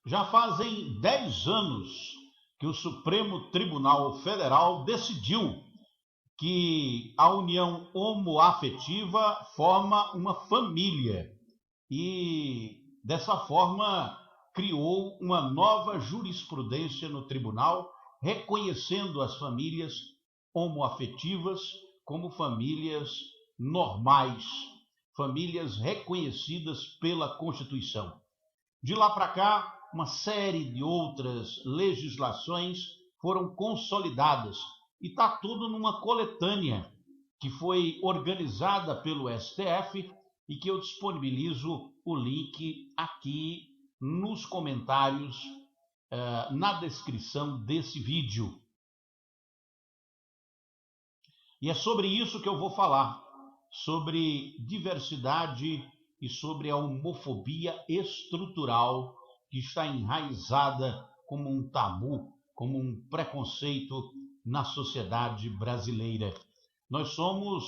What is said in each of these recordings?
Já fazem 10 anos que o Supremo Tribunal Federal decidiu que a união homoafetiva forma uma família e, dessa forma, criou uma nova jurisprudência no tribunal, reconhecendo as famílias homoafetivas como famílias normais, famílias reconhecidas pela Constituição. De lá para cá, uma série de outras legislações foram consolidadas e está tudo numa coletânea que foi organizada pelo STF e que eu disponibilizo o link aqui nos comentários, na descrição desse vídeo. E é sobre isso que eu vou falar, sobre diversidade e sobre a homofobia estrutural que está enraizada como um tabu, como um preconceito na sociedade brasileira. Nós somos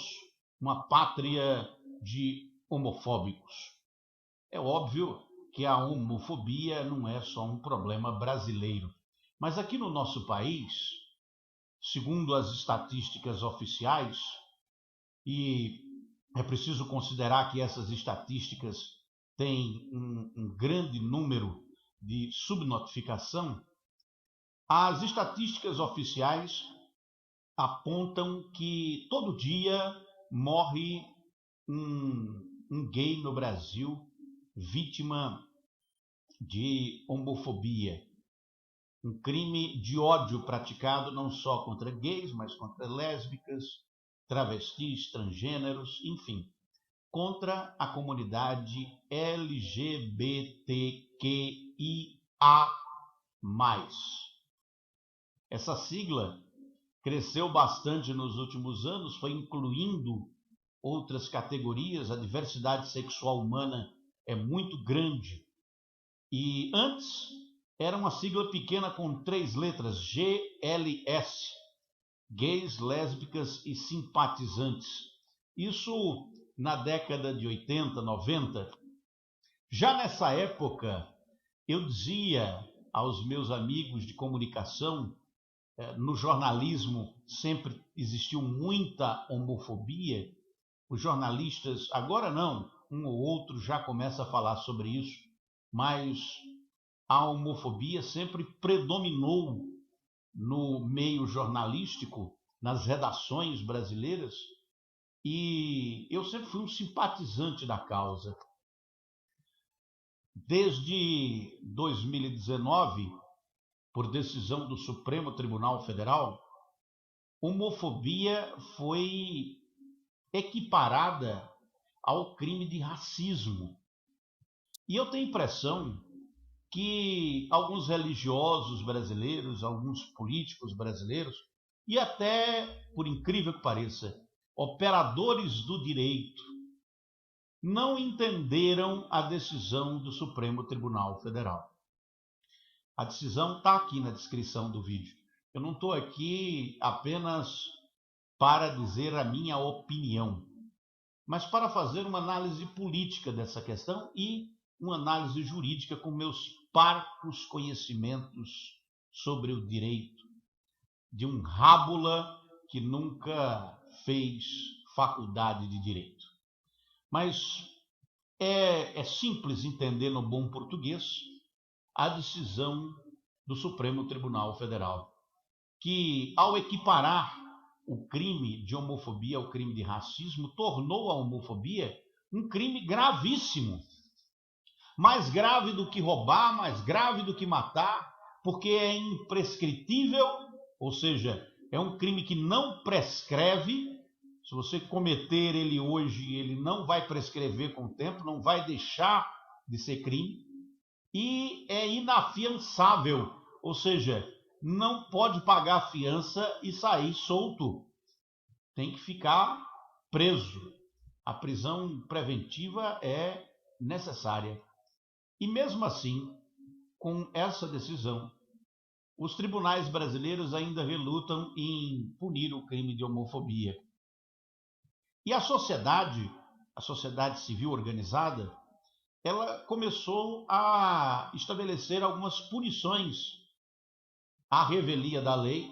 uma pátria de homofóbicos. É óbvio que a homofobia não é só um problema brasileiro, mas aqui no nosso país, segundo as estatísticas oficiais, e é preciso considerar que essas estatísticas têm um grande número de subnotificação, as estatísticas oficiais apontam que todo dia morre um gay no Brasil vítima de homofobia. Um crime de ódio praticado não só contra gays, mas contra lésbicas, travestis, transgêneros, enfim, contra a comunidade LGBTQIA+. Essa sigla cresceu bastante nos últimos anos, foi incluindo outras categorias, a diversidade sexual humana é muito grande. E antes era uma sigla pequena com 3 letras, GLS, gays, lésbicas e simpatizantes. Isso na década de 80, 90. Já nessa época, eu dizia aos meus amigos de comunicação, no jornalismo sempre existiu muita homofobia. Os jornalistas, agora não, um ou outro já começa a falar sobre isso, mas a homofobia sempre predominou no meio jornalístico, nas redações brasileiras, e eu sempre fui um simpatizante da causa. Desde 2019, por decisão do Supremo Tribunal Federal, homofobia foi equiparada ao crime de racismo. E eu tenho a impressão que alguns religiosos brasileiros, alguns políticos brasileiros, e até, por incrível que pareça, operadores do direito, não entenderam a decisão do Supremo Tribunal Federal. A decisão está aqui na descrição do vídeo. Eu não estou aqui apenas para dizer a minha opinião, mas para fazer uma análise política dessa questão e uma análise jurídica com meus parcos conhecimentos sobre o direito, de um rábula que nunca fez faculdade de direito. Mas é simples entender no bom português a decisão do Supremo Tribunal Federal, que ao equiparar o crime de homofobia ao crime de racismo, tornou a homofobia um crime gravíssimo. Mais grave do que roubar, mais grave do que matar, porque é imprescritível, ou seja, é um crime que não prescreve. Se você cometer ele hoje, ele não vai prescrever com o tempo, não vai deixar de ser crime. E é inafiançável, ou seja, não pode pagar fiança e sair solto. Tem que ficar preso. A prisão preventiva é necessária. E mesmo assim, com essa decisão, os tribunais brasileiros ainda relutam em punir o crime de homofobia. E a sociedade civil organizada, ela começou a estabelecer algumas punições à revelia da lei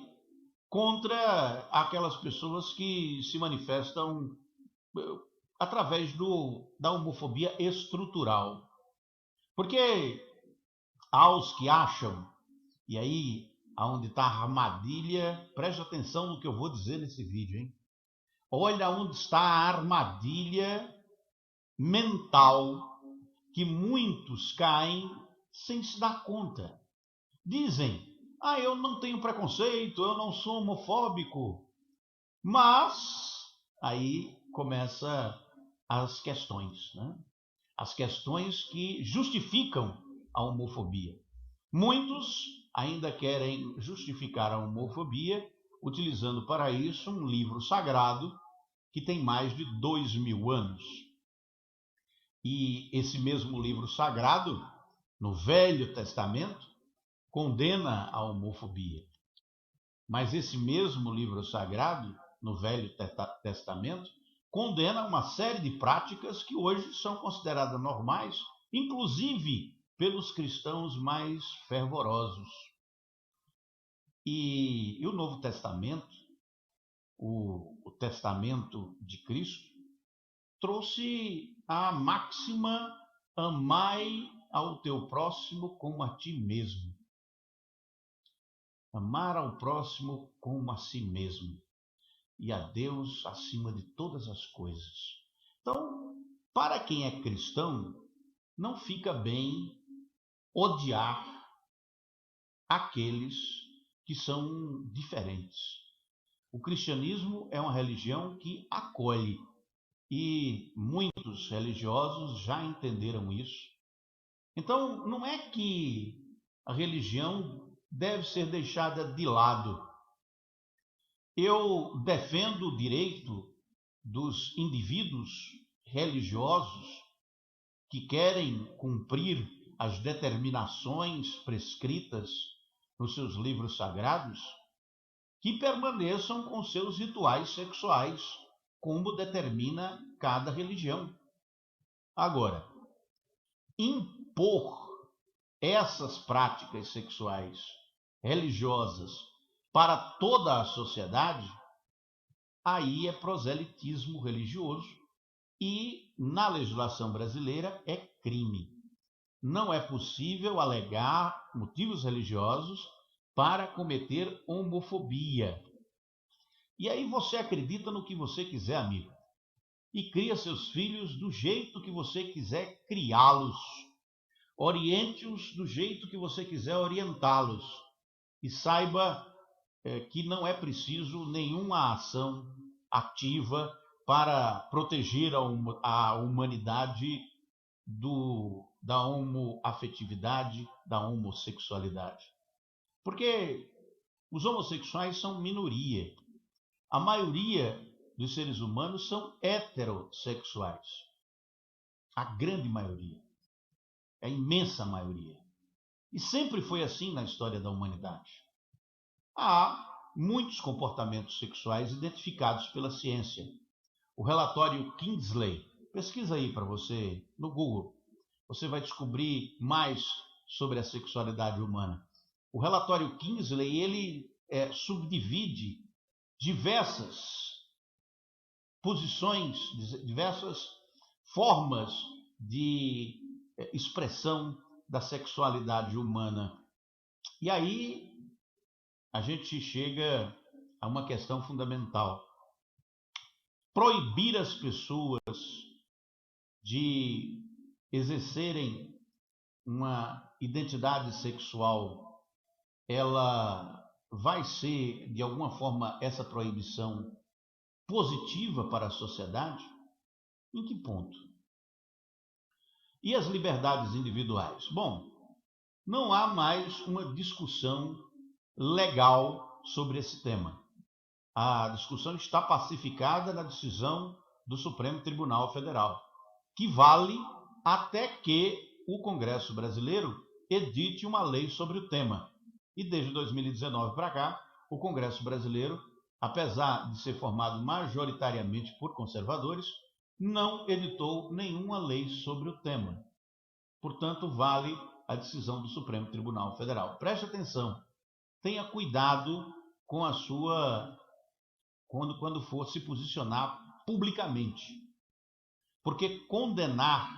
contra aquelas pessoas que se manifestam através da homofobia estrutural. Porque aos que acham, e aí aonde está a armadilha, preste atenção no que eu vou dizer nesse vídeo, hein? Olha onde está a armadilha mental que muitos caem sem se dar conta. Dizem, eu não tenho preconceito, eu não sou homofóbico. Mas aí começa as questões, né? As questões que justificam a homofobia. Muitos ainda querem justificar a homofobia utilizando para isso um livro sagrado que tem mais de 2000 anos. E esse mesmo livro sagrado, no Velho Testamento, condena a homofobia. Mas esse mesmo livro sagrado, no Velho Testamento, condena uma série de práticas que hoje são consideradas normais, inclusive pelos cristãos mais fervorosos. E o Novo Testamento, o Testamento de Cristo, trouxe a máxima: amai ao teu próximo como a ti mesmo. Amar ao próximo como a si mesmo. E a Deus acima de todas as coisas. Então, para quem é cristão, não fica bem odiar aqueles que são diferentes. O cristianismo é uma religião que acolhe, e muitos religiosos já entenderam isso. Então, não é que a religião deve ser deixada de lado. Eu defendo o direito dos indivíduos religiosos que querem cumprir as determinações prescritas nos seus livros sagrados, que permaneçam com seus rituais sexuais, como determina cada religião. Agora, impor essas práticas sexuais religiosas para toda a sociedade, aí é proselitismo religioso e, na legislação brasileira, é crime. Não é possível alegar motivos religiosos para cometer homofobia. E aí você acredita no que você quiser, amigo, e cria seus filhos do jeito que você quiser criá-los. Oriente-os do jeito que você quiser orientá-los. E saiba que não é preciso nenhuma ação ativa para proteger a humanidade da homoafetividade, da homossexualidade. Porque os homossexuais são minoria. A maioria dos seres humanos são heterossexuais. A grande maioria. A imensa maioria. E sempre foi assim na história da humanidade. Há muitos comportamentos sexuais identificados pela ciência. O relatório Kingsley, pesquisa aí para você no Google, você vai descobrir mais sobre a sexualidade humana. O relatório Kingsley, ele subdivide diversas posições, diversas formas de expressão da sexualidade humana. E aí a gente chega a uma questão fundamental. Proibir as pessoas de exercerem uma identidade sexual, ela vai ser, de alguma forma, essa proibição positiva para a sociedade? Em que ponto? E as liberdades individuais? Bom, não há mais uma discussão legal sobre esse tema. A discussão está pacificada na decisão do Supremo Tribunal Federal, que vale até que o Congresso brasileiro edite uma lei sobre o tema. E desde 2019 para cá, o Congresso brasileiro, apesar de ser formado majoritariamente por conservadores, não editou nenhuma lei sobre o tema. Portanto, vale a decisão do Supremo Tribunal Federal. Preste atenção, tenha cuidado com a sua... quando for se posicionar publicamente. Porque condenar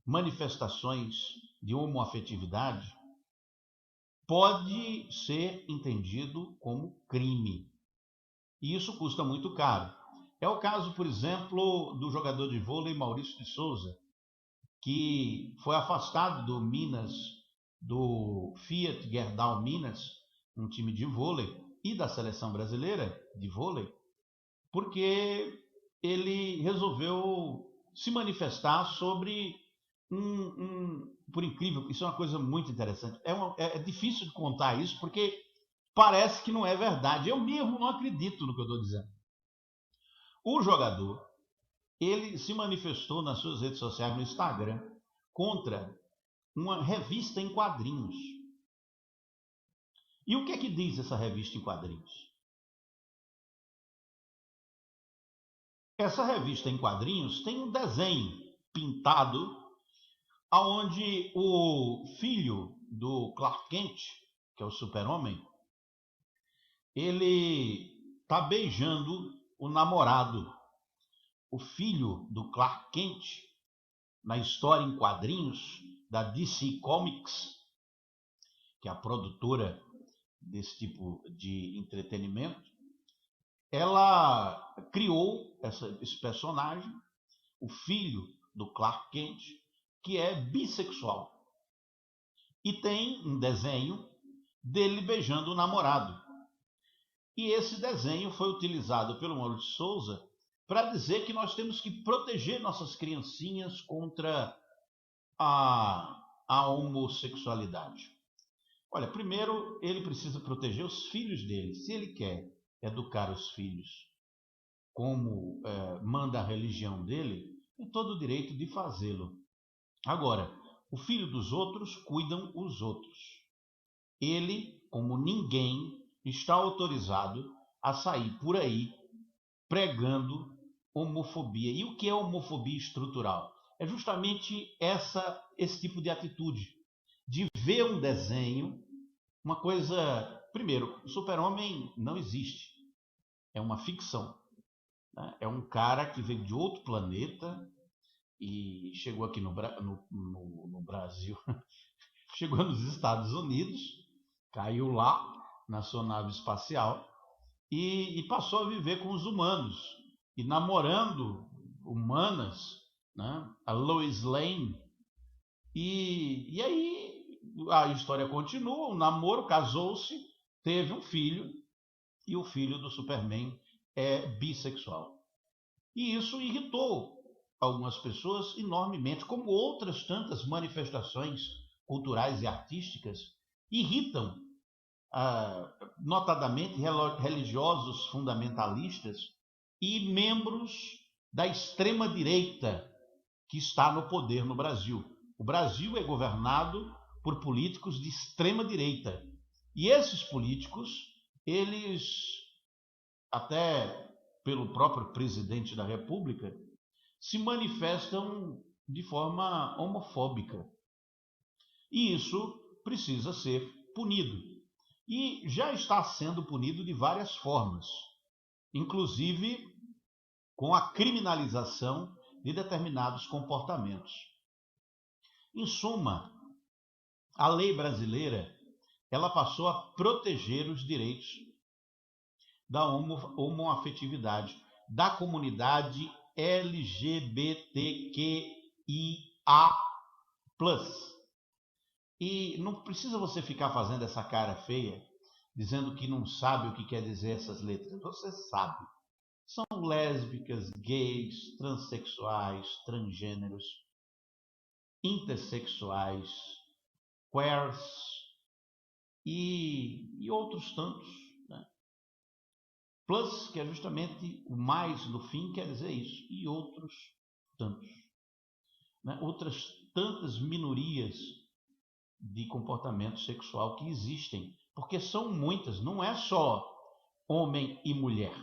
manifestações de homoafetividade pode ser entendido como crime. E isso custa muito caro. É o caso, por exemplo, do jogador de vôlei Maurício de Souza, que foi afastado do Fiat Gerdau Minas, um time de vôlei, e da seleção brasileira de vôlei, porque ele resolveu se manifestar sobre por incrível, isso é uma coisa muito interessante. É difícil de contar isso, porque parece que não é verdade. Eu mesmo não acredito no que eu estou dizendo. O jogador, ele se manifestou nas suas redes sociais, no Instagram, contra uma revista em quadrinhos. E o que é que diz essa revista em quadrinhos? Essa revista em quadrinhos tem um desenho pintado onde o filho do Clark Kent, que é o Super-Homem, ele está beijando o namorado. O filho do Clark Kent, na história em quadrinhos da DC Comics, que é a produtora desse tipo de entretenimento, ela criou esse personagem, o filho do Clark Kent, que é bissexual. E tem um desenho dele beijando o namorado. E esse desenho foi utilizado pelo Maurício de Souza para dizer que nós temos que proteger nossas criancinhas contra a homossexualidade. Olha, primeiro ele precisa proteger os filhos dele. Se ele quer educar os filhos como manda a religião dele, tem todo o direito de fazê-lo. Agora, o filho dos outros cuidam os outros. Ele, como ninguém, está autorizado a sair por aí pregando homofobia. E o que é homofobia estrutural? É justamente esse tipo de atitude, de ver um desenho, uma coisa... Primeiro, o Super-Homem não existe, é uma ficção, né? É um cara que veio de outro planeta e chegou aqui no Brasil, chegou nos Estados Unidos, caiu lá na sua nave espacial e passou a viver com os humanos e namorando humanas, né? A Lois Lane. E aí a história continua, o namoro, casou-se, teve um filho, e o filho do Superman é bissexual. E isso irritou algumas pessoas enormemente, como outras tantas manifestações culturais e artísticas irritam, notadamente, religiosos fundamentalistas e membros da extrema-direita que está no poder no Brasil. O Brasil é governado por políticos de extrema-direita. E esses políticos, eles, até pelo próprio presidente da República, se manifestam de forma homofóbica. E isso precisa ser punido. E já está sendo punido de várias formas, inclusive com a criminalização de determinados comportamentos. Em suma, a lei brasileira, ela passou a proteger os direitos da homoafetividade, da comunidade LGBTQIA+. E não precisa você ficar fazendo essa cara feia, dizendo que não sabe o que quer dizer essas letras. Você sabe. São lésbicas, gays, transexuais, transgêneros, intersexuais, queers e outros tantos, né? Plus, que é justamente o mais no fim, quer dizer isso, e outros tantos, né? Outras tantas minorias de comportamento sexual que existem, porque são muitas, não é só homem e mulher,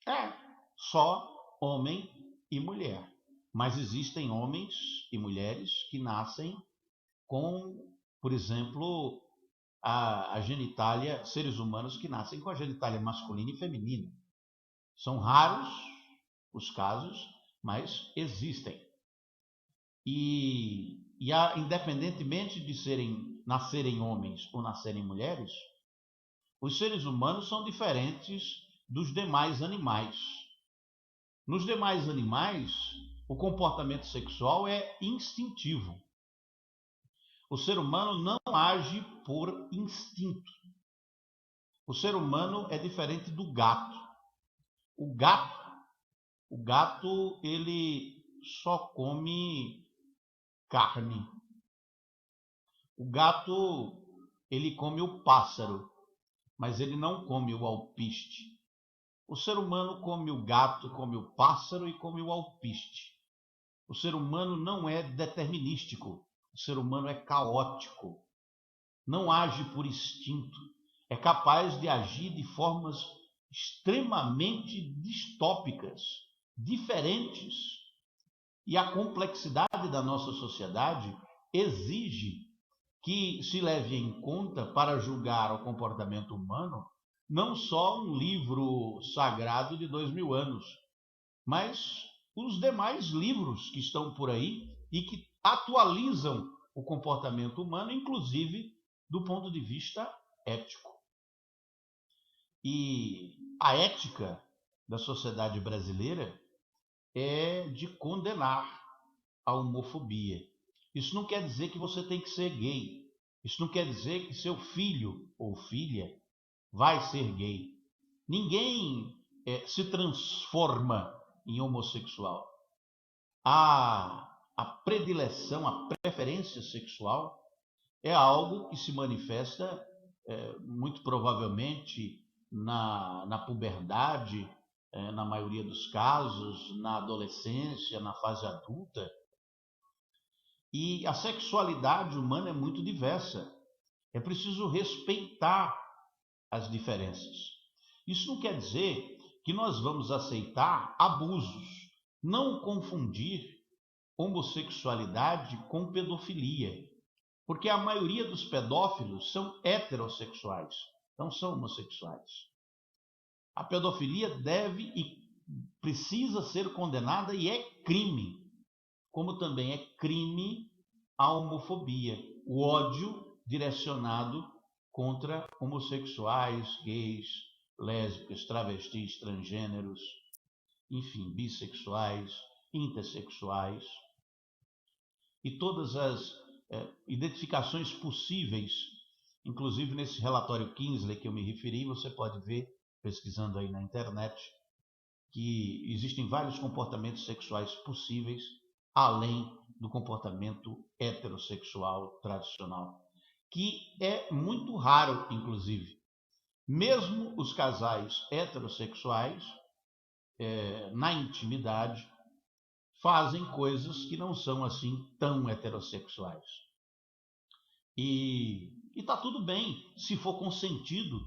é só homem e mulher, Mas existem homens e mulheres que nascem com, por exemplo, a genitália, seres humanos que nascem com a genitália masculina e feminina. São raros os casos, mas existem. Independentemente de nascerem homens ou nascerem mulheres, os seres humanos são diferentes dos demais animais. Nos demais animais, o comportamento sexual é instintivo. O ser humano não age por instinto. O ser humano é diferente do gato. O gato, ele só come carne. O gato, ele come o pássaro, mas ele não come o alpiste. O ser humano come o gato, come o pássaro e come o alpiste. O ser humano não é determinístico. O ser humano é caótico. Não age por instinto. É capaz de agir de formas extremamente distópicas, diferentes. E a complexidade da nossa sociedade exige que se leve em conta, para julgar o comportamento humano, não só um livro sagrado de 2000 anos, mas os demais livros que estão por aí e que atualizam o comportamento humano, inclusive do ponto de vista ético. E a ética da sociedade brasileira é de condenar a homofobia. Isso não quer dizer que você tem que ser gay. Isso não quer dizer que seu filho ou filha vai ser gay. Ninguém se transforma em homossexual. A predileção, a preferência sexual é algo que se manifesta muito provavelmente na puberdade, na maioria dos casos, na adolescência, na fase adulta. E a sexualidade humana é muito diversa. É preciso respeitar as diferenças. Isso não quer dizer que nós vamos aceitar abusos. Não confundir homossexualidade com pedofilia, porque a maioria dos pedófilos são heterossexuais, não são homossexuais. A pedofilia deve e precisa ser condenada e é crime, como também é crime a homofobia, o ódio direcionado contra homossexuais, gays, lésbicas, travestis, transgêneros, enfim, bissexuais, intersexuais, e todas as identificações possíveis, inclusive nesse relatório Kinsley que eu me referi, você pode ver, pesquisando aí na internet, que existem vários comportamentos sexuais possíveis, além do comportamento heterossexual tradicional, que é muito raro, inclusive. Mesmo os casais heterossexuais, na intimidade, fazem coisas que não são assim tão heterossexuais. E está tudo bem se for consentido.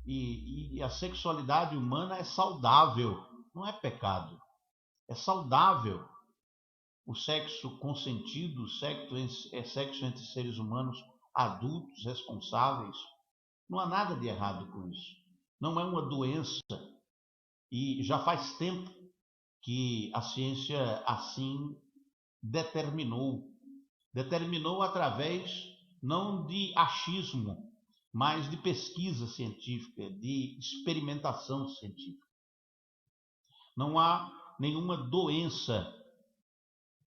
E a sexualidade humana é saudável, não é pecado. É saudável. O sexo consentido, sexo entre seres humanos adultos, responsáveis. Não há nada de errado com isso. Não é uma doença. E já faz tempo que a ciência assim determinou. Determinou através não de achismo, mas de pesquisa científica, de experimentação científica. Não há nenhuma doença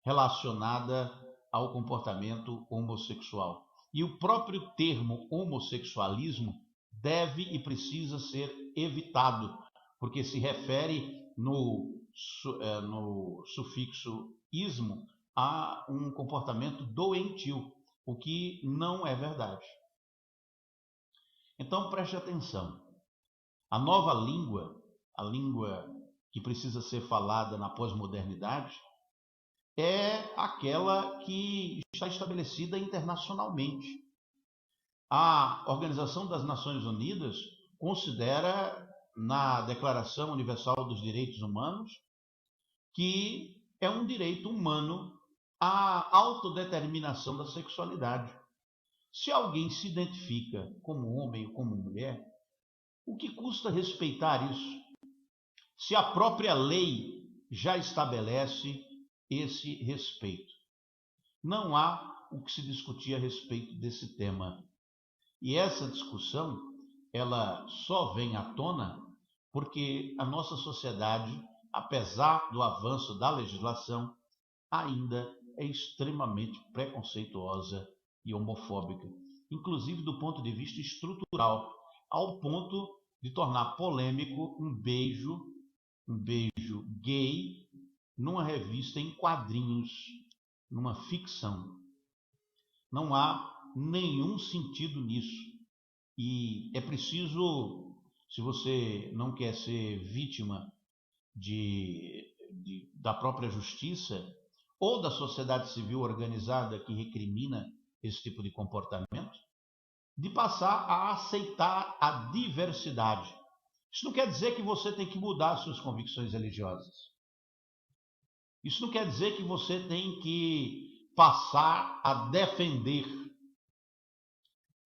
relacionada ao comportamento homossexual. E o próprio termo homossexualismo deve e precisa ser evitado, porque se refere no sufixo ismo a um comportamento doentio, o que não é verdade. Então preste atenção. A nova língua, a língua que precisa ser falada na pós-modernidade, é aquela que está estabelecida internacionalmente. A Organização das Nações Unidas considera, na Declaração Universal dos Direitos Humanos, que é um direito humano à autodeterminação da sexualidade. Se alguém se identifica como homem ou como mulher, o que custa respeitar isso? Se a própria lei já estabelece esse respeito. Não há o que se discutir a respeito desse tema. E essa discussão, ela só vem à tona porque a nossa sociedade, apesar do avanço da legislação, ainda é extremamente preconceituosa e homofóbica, inclusive do ponto de vista estrutural, ao ponto de tornar polêmico um beijo gay numa revista em quadrinhos, numa ficção. Não há nenhum sentido nisso. E é preciso, se você não quer ser vítima da própria justiça ou da sociedade civil organizada que recrimina esse tipo de comportamento, de passar a aceitar a diversidade. Isso não quer dizer que você tem que mudar suas convicções religiosas. Isso não quer dizer que você tem que passar a defender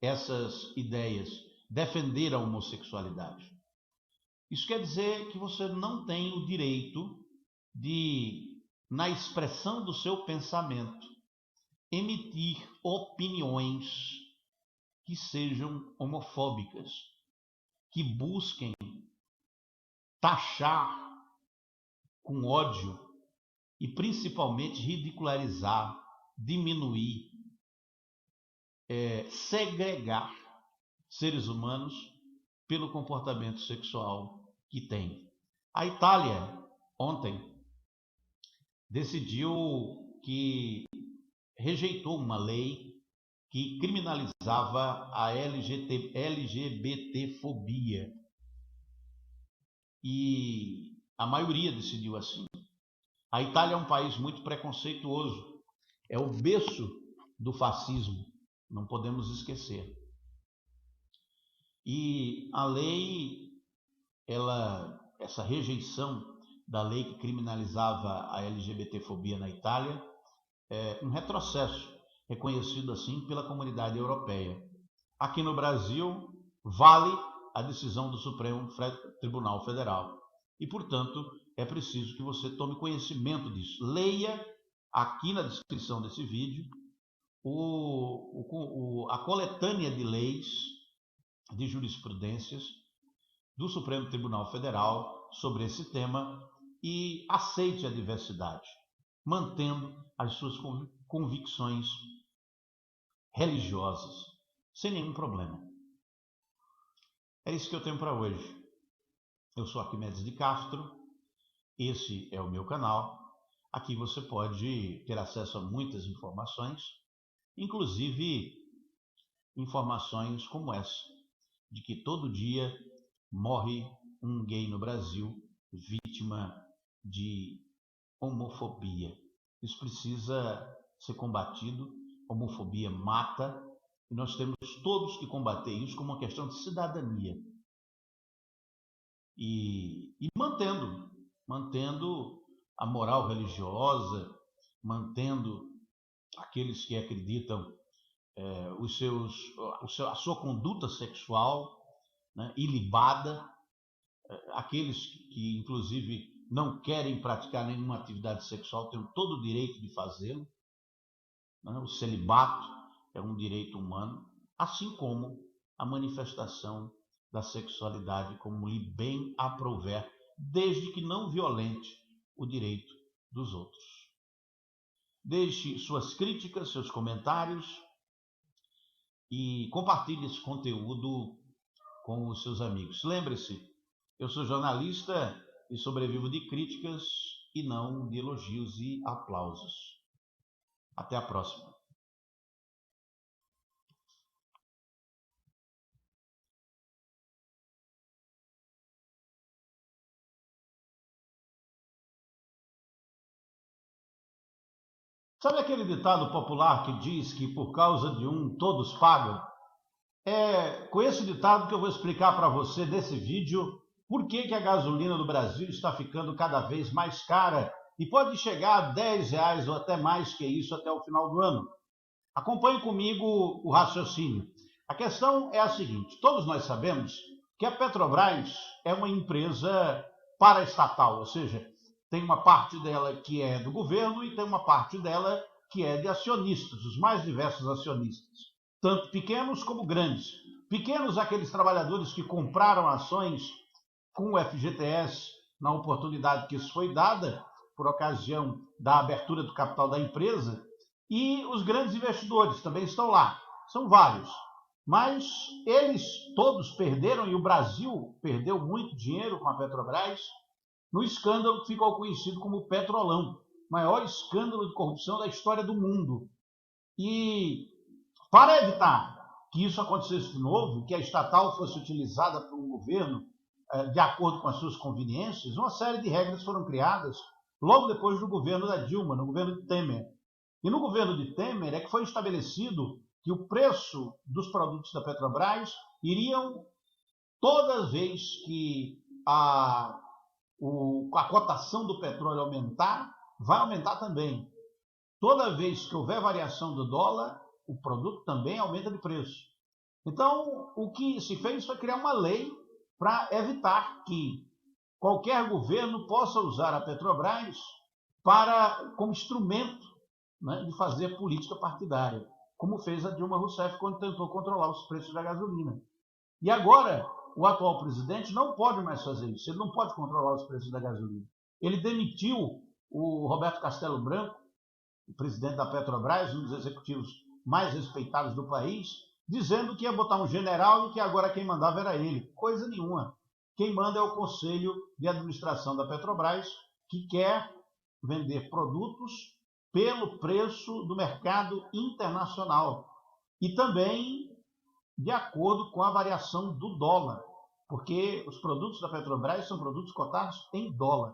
essas ideias, defender a homossexualidade. Isso quer dizer que você não tem o direito de, na expressão do seu pensamento, emitir opiniões que sejam homofóbicas, que busquem taxar com ódio e principalmente ridicularizar, diminuir, segregar seres humanos pelo comportamento sexual que têm. A Itália, ontem, decidiu que rejeitou uma lei que criminalizava a LGBTfobia. E a maioria decidiu assim. A Itália é um país muito preconceituoso. É o berço do fascismo. Não podemos esquecer. E a lei, essa rejeição da lei que criminalizava a LGBTfobia na Itália é um retrocesso, reconhecido assim pela comunidade europeia. Aqui no Brasil, vale a decisão do Supremo Tribunal Federal. E, portanto, é preciso que você tome conhecimento disso. Leia aqui na descrição desse vídeo a coletânea de leis, de jurisprudências do Supremo Tribunal Federal sobre esse tema e aceite a diversidade, mantendo as suas convicções religiosas, sem nenhum problema. É isso que eu tenho para hoje. Eu sou Arquimedes de Castro, esse é o meu canal. Aqui você pode ter acesso a muitas informações, inclusive informações como essa, de que todo dia morre um gay no Brasil vítima de homofobia. Isso precisa ser combatido. Homofobia mata e nós temos todos que combater isso como uma questão de cidadania. E mantendo a moral religiosa, mantendo aqueles que acreditam a sua conduta sexual, né, ilibada, aqueles que inclusive não querem praticar nenhuma atividade sexual têm todo o direito de fazê-lo, né? O celibato é um direito humano, assim como a manifestação da sexualidade como lhe bem aprouver, desde que não violente o direito dos outros. Deixe suas críticas, seus comentários e compartilhe esse conteúdo com os seus amigos. Lembre-se, eu sou jornalista e sobrevivo de críticas e não de elogios e aplausos. Até a próxima. Sabe aquele ditado popular que diz que por causa de um todos pagam? É com esse ditado que eu vou explicar para você nesse vídeo por que a gasolina no Brasil está ficando cada vez mais cara e pode chegar a R$ 10 ou até mais que isso até o final do ano. Acompanhe comigo o raciocínio. A questão é a seguinte: todos nós sabemos que a Petrobras é uma empresa paraestatal, ou seja, tem uma parte dela que é do governo e tem uma parte dela que é de acionistas, os mais diversos acionistas, tanto pequenos como grandes. Pequenos, aqueles trabalhadores que compraram ações com o FGTS na oportunidade que isso foi dada, por ocasião da abertura do capital da empresa, e os grandes investidores também estão lá, são vários. Mas eles todos perderam, e o Brasil perdeu muito dinheiro com a Petrobras, no escândalo que ficou conhecido como Petrolão, maior escândalo de corrupção da história do mundo. E para evitar que isso acontecesse de novo, que a estatal fosse utilizada por um governo de acordo com as suas conveniências, uma série de regras foram criadas logo depois do governo da Dilma, no governo de Temer. E no governo de Temer é que foi estabelecido que o preço dos produtos da Petrobras iriam, toda vez que a cotação do petróleo aumentar, vai aumentar também. Toda vez que houver variação do dólar, o produto também aumenta de preço. Então, o que se fez foi criar uma lei para evitar que qualquer governo possa usar a Petrobras como instrumento, né, de fazer política partidária, como fez a Dilma Rousseff quando tentou controlar os preços da gasolina. E agora, o atual presidente não pode mais fazer isso, ele não pode controlar os preços da gasolina. Ele demitiu o Roberto Castelo Branco, o presidente da Petrobras, um dos executivos mais respeitados do país, dizendo que ia botar um general e que agora quem mandava era ele. Coisa nenhuma. Quem manda é o Conselho de Administração da Petrobras, que quer vender produtos pelo preço do mercado internacional e também de acordo com a variação do dólar, porque os produtos da Petrobras são produtos cotados em dólar.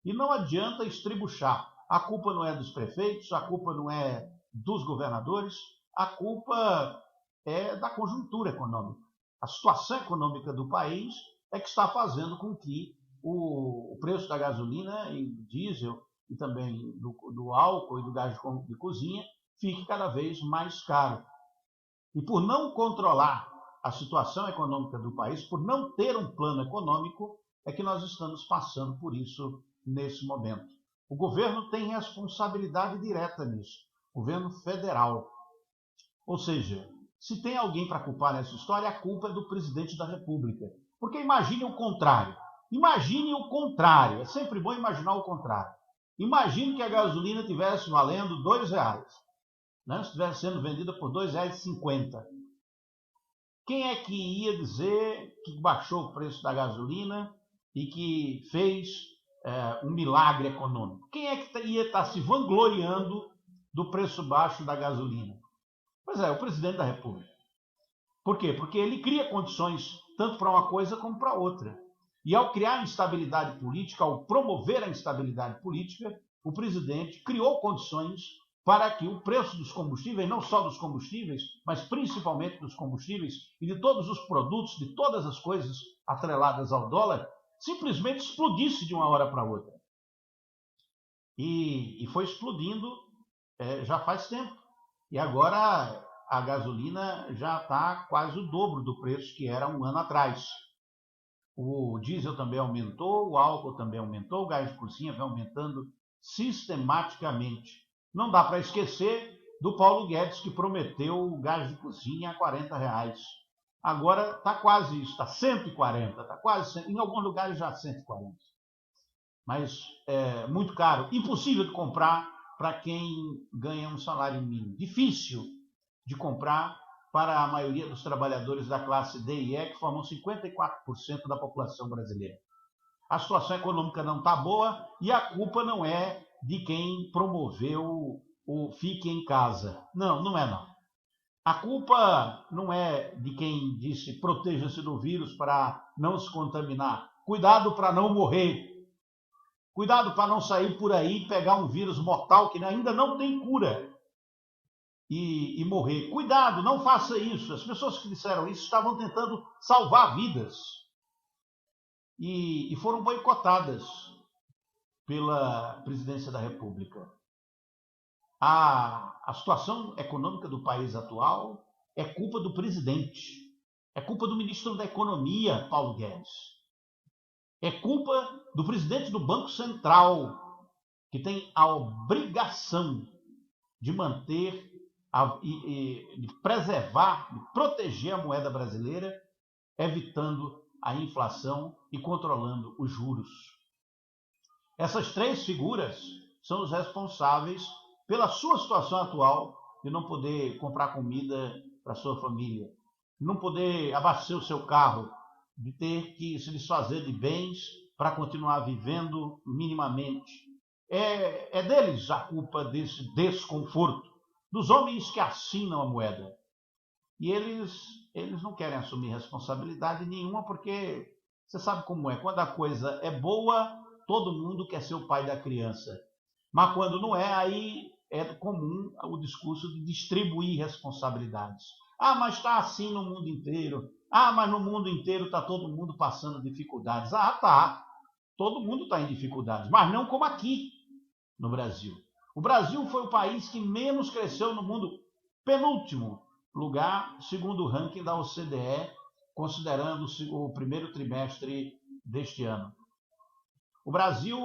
E não adianta estribuchar. A culpa não é dos prefeitos, a culpa não é dos governadores, a culpa é da conjuntura econômica. A situação econômica do país é que está fazendo com que o preço da gasolina e do diesel e também do álcool e do gás de cozinha fique cada vez mais caro. E por não controlar a situação econômica do país, por não ter um plano econômico, é que nós estamos passando por isso nesse momento. O governo tem responsabilidade direta nisso, o governo federal. Ou seja, se tem alguém para culpar nessa história, a culpa é do presidente da República. Porque imagine o contrário. Imagine o contrário. É sempre bom imaginar o contrário. Imagine que a gasolina estivesse valendo R$2, né? Estivesse sendo vendida por R$2,50. Quem é que ia dizer que baixou o preço da gasolina e que fez um milagre econômico? Quem é que ia estar se vangloriando do preço baixo da gasolina? Pois é, o presidente da República. Por quê? Porque ele cria condições tanto para uma coisa como para outra. E ao criar instabilidade política, ao promover a instabilidade política, o presidente criou condições para que o preço dos combustíveis, não só dos combustíveis, mas principalmente dos combustíveis e de todos os produtos, de todas as coisas atreladas ao dólar, simplesmente explodisse de uma hora para outra. E foi explodindo já faz tempo. E agora a gasolina já está quase o dobro do preço que era um ano atrás. O diesel também aumentou, o álcool também aumentou, o gás de cozinha vem aumentando sistematicamente. Não dá para esquecer do Paulo Guedes, que prometeu o gás de cozinha a R$40. Agora está quase isso, está 140, está quase, em alguns lugares já 140. Mas é muito caro, impossível de comprar para quem ganha um salário mínimo. Difícil de comprar para a maioria dos trabalhadores da classe D e E, que formam 54% da população brasileira. A situação econômica não está boa e a culpa não é de quem promoveu o fique em casa. Não, não é não. A culpa não é de quem disse proteja-se do vírus para não se contaminar. Cuidado para não morrer. Cuidado para não sair por aí e pegar um vírus mortal que ainda não tem cura e morrer. Cuidado, não faça isso. As pessoas que disseram isso estavam tentando salvar vidas e foram boicotadas. pela presidência da República. A situação econômica do país atual é culpa do presidente, é culpa do ministro da Economia, Paulo Guedes, é culpa do presidente do Banco Central, que tem a obrigação de manter, de preservar, de proteger a moeda brasileira, evitando a inflação e controlando os juros. Essas três figuras são os responsáveis pela sua situação atual de não poder comprar comida para sua família, de não poder abastecer o seu carro, de ter que se desfazer de bens para continuar vivendo minimamente. É deles a culpa desse desconforto, dos homens que assinam a moeda. E eles não querem assumir responsabilidade nenhuma, porque você sabe como é. Quando a coisa é boa, todo mundo quer ser o pai da criança. Mas quando não é, aí é comum o discurso de distribuir responsabilidades. Ah, mas está assim no mundo inteiro. Ah, mas no mundo inteiro está todo mundo passando dificuldades. Ah, tá. Todo mundo está em dificuldades, mas não como aqui no Brasil. O Brasil foi o país que menos cresceu no mundo, penúltimo lugar, segundo o ranking da OCDE, considerando o primeiro trimestre deste ano. O Brasil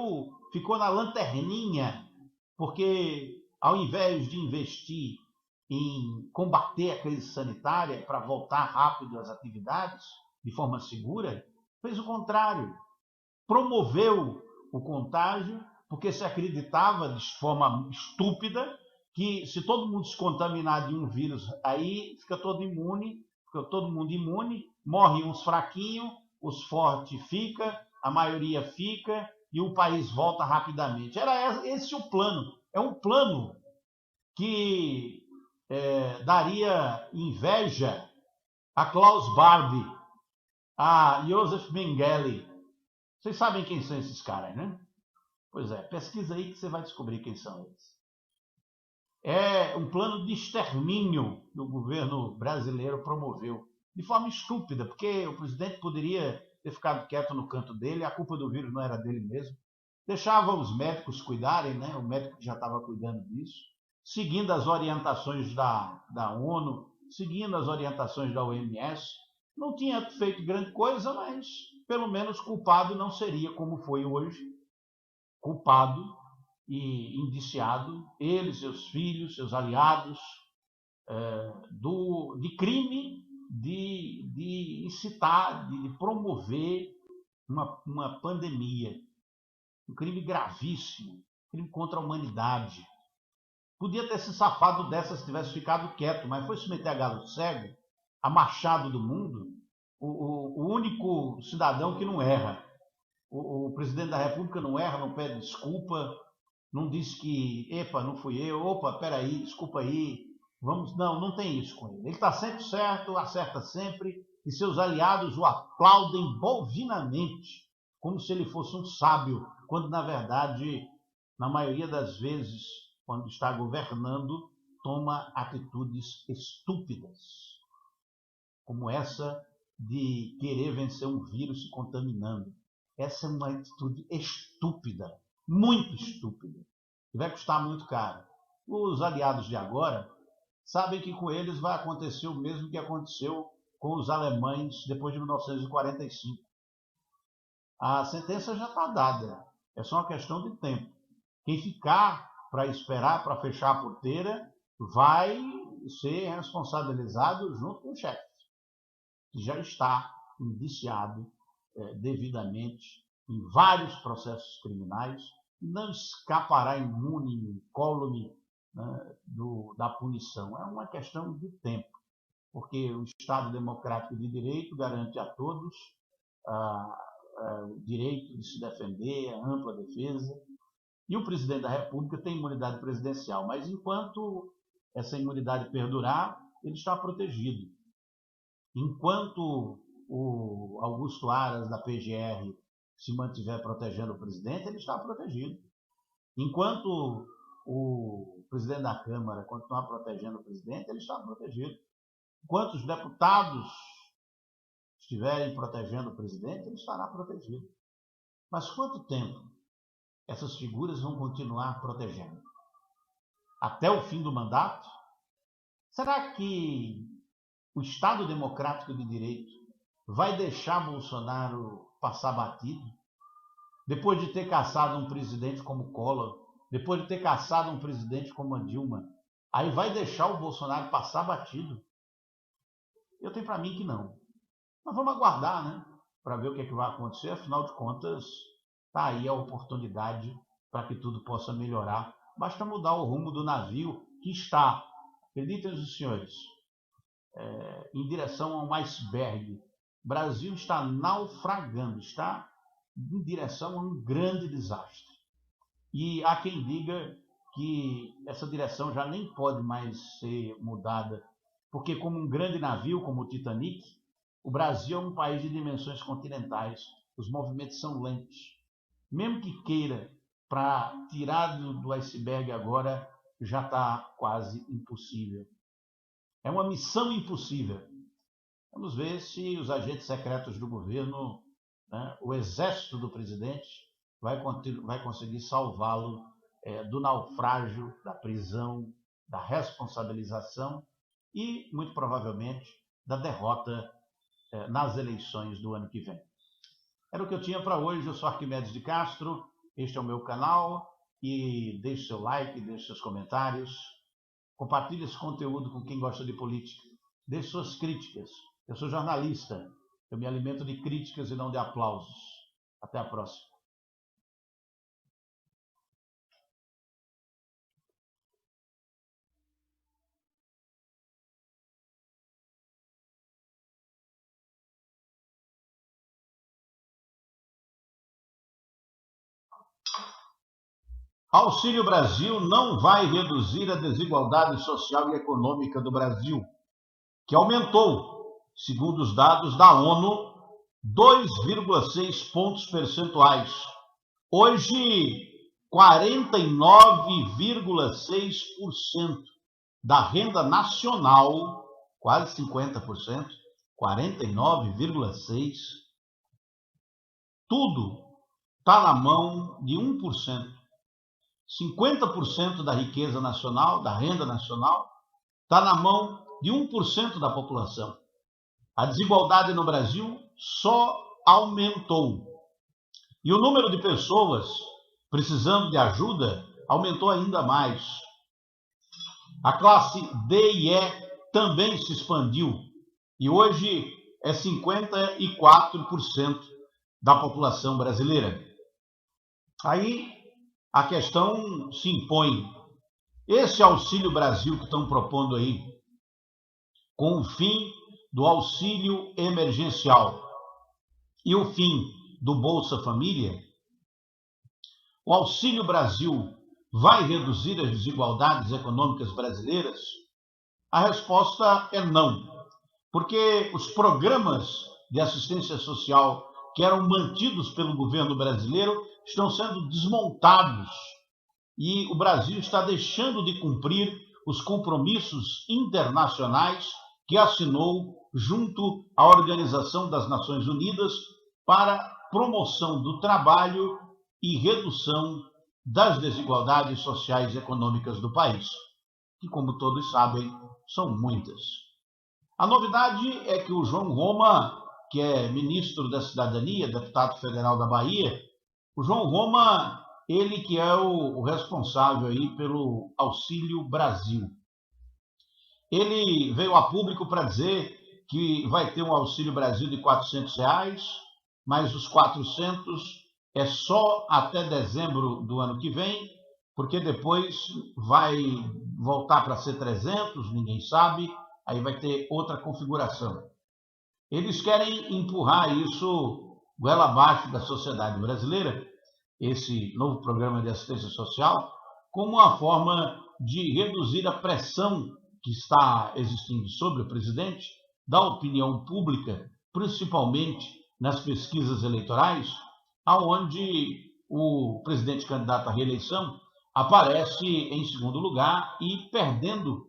ficou na lanterninha, porque ao invés de investir em combater a crise sanitária para voltar rápido às atividades de forma segura, fez o contrário. Promoveu o contágio, porque se acreditava de forma estúpida que se todo mundo se contaminar de um vírus, aí fica todo mundo imune, morrem uns fraquinhos, os fortes ficam, a maioria fica e o país volta rapidamente. Era esse o plano. É um plano que daria inveja a Klaus Barbie, a Joseph Mengele. Vocês sabem quem são esses caras, né? Pois é, pesquisa aí que você vai descobrir quem são eles. É um plano de extermínio que o governo brasileiro promoveu, de forma estúpida, porque o presidente poderia ter ficado quieto no canto dele, a culpa do vírus não era dele mesmo. Deixava os médicos cuidarem, né? O médico já estava cuidando disso, seguindo as orientações da ONU, seguindo as orientações da OMS. Não tinha feito grande coisa, mas pelo menos culpado não seria como foi hoje. Culpado e indiciado, ele, seus filhos, seus aliados, de crime de incitar, de promover uma pandemia, um crime gravíssimo, crime contra a humanidade. Podia ter se safado dessa se tivesse ficado quieto, mas foi se meter a galo cego, a machado do mundo, o único cidadão que não erra. O presidente da República não erra, não pede desculpa, não diz que, epa, não fui eu, opa, peraí, desculpa aí, vamos, não tem isso com ele. Ele está sempre certo, acerta sempre, e seus aliados o aplaudem bovinamente, como se ele fosse um sábio, quando na verdade, na maioria das vezes, quando está governando, toma atitudes estúpidas, como essa de querer vencer um vírus se contaminando. Essa é uma atitude estúpida, muito estúpida, e vai custar muito caro. Os aliados de agora sabem que com eles vai acontecer o mesmo que aconteceu com os alemães depois de 1945. A sentença já está dada, é só uma questão de tempo. Quem ficar para esperar, para fechar a porteira, vai ser responsabilizado junto com o chefe, que já está indiciado devidamente em vários processos criminais, não escapará imune, incólume, né, da punição. É uma questão de tempo, porque o Estado Democrático de Direito garante a todos o direito de se defender, a ampla defesa, e o presidente da República tem imunidade presidencial, mas enquanto essa imunidade perdurar, ele está protegido. Enquanto o Augusto Aras, da PGR, se mantiver protegendo o presidente, ele está protegido. Enquanto o presidente da Câmara continuar protegendo o presidente, ele está protegido. Enquanto os deputados estiverem protegendo o presidente, ele estará protegido. Mas quanto tempo essas figuras vão continuar protegendo até o fim do mandato? Será que o Estado Democrático de Direito vai deixar Bolsonaro passar batido? Depois de ter caçado um presidente como Collor, depois de ter caçado um presidente como a Dilma, aí vai deixar o Bolsonaro passar batido? Eu tenho para mim que não. Mas vamos aguardar, né? Para ver o que é que vai acontecer. Afinal de contas, está aí a oportunidade para que tudo possa melhorar. Basta mudar o rumo do navio que está, acreditem os senhores, em direção a um iceberg. O Brasil está naufragando, está em direção a um grande desastre. E há quem diga que essa direção já nem pode mais ser mudada, porque como um grande navio, como o Titanic, o Brasil é um país de dimensões continentais, os movimentos são lentos. Mesmo que queira, para tirar do iceberg agora, já está quase impossível. É uma missão impossível. Vamos ver se os agentes secretos do governo, né, o exército do presidente, vai conseguir salvá-lo do naufrágio, da prisão, da responsabilização e, muito provavelmente, da derrota nas eleições do ano que vem. Era o que eu tinha para hoje. Eu sou Arquimedes de Castro, este é o meu canal, e deixe seu like, deixe seus comentários, compartilhe esse conteúdo com quem gosta de política, deixe suas críticas. Eu sou jornalista, eu me alimento de críticas e não de aplausos. Até a próxima. Auxílio Brasil não vai reduzir a desigualdade social e econômica do Brasil, que aumentou, segundo os dados da ONU, 2,6 pontos percentuais. Hoje, 49,6% da renda nacional, quase 50%, 49,6%, tudo está na mão de 1%. 50% da riqueza nacional, da renda nacional, está na mão de 1% da população. A desigualdade no Brasil só aumentou. E o número de pessoas precisando de ajuda aumentou ainda mais. A classe D e E também se expandiu. E hoje é 54% da população brasileira. Aí a questão se impõe. Esse Auxílio Brasil que estão propondo aí, com o fim do auxílio emergencial e o fim do Bolsa Família, o Auxílio Brasil vai reduzir as desigualdades econômicas brasileiras? A resposta é não, porque os programas de assistência social que eram mantidos pelo governo brasileiro estão sendo desmontados e o Brasil está deixando de cumprir os compromissos internacionais que assinou junto à Organização das Nações Unidas para promoção do trabalho e redução das desigualdades sociais e econômicas do país, que, como todos sabem, são muitas. A novidade é que o João Roma, que é ministro da Cidadania, deputado federal da Bahia, o João Roma, ele que é o responsável aí pelo Auxílio Brasil. Ele veio a público para dizer que vai ter um Auxílio Brasil de R$400, mas os 400 é só até dezembro do ano que vem, porque depois vai voltar para ser 300, ninguém sabe, aí vai ter outra configuração. Eles querem empurrar isso goela abaixo da sociedade brasileira, esse novo programa de assistência social, como uma forma de reduzir a pressão que está existindo sobre o presidente, da opinião pública, principalmente nas pesquisas eleitorais, aonde o presidente candidato à reeleição aparece em segundo lugar e perdendo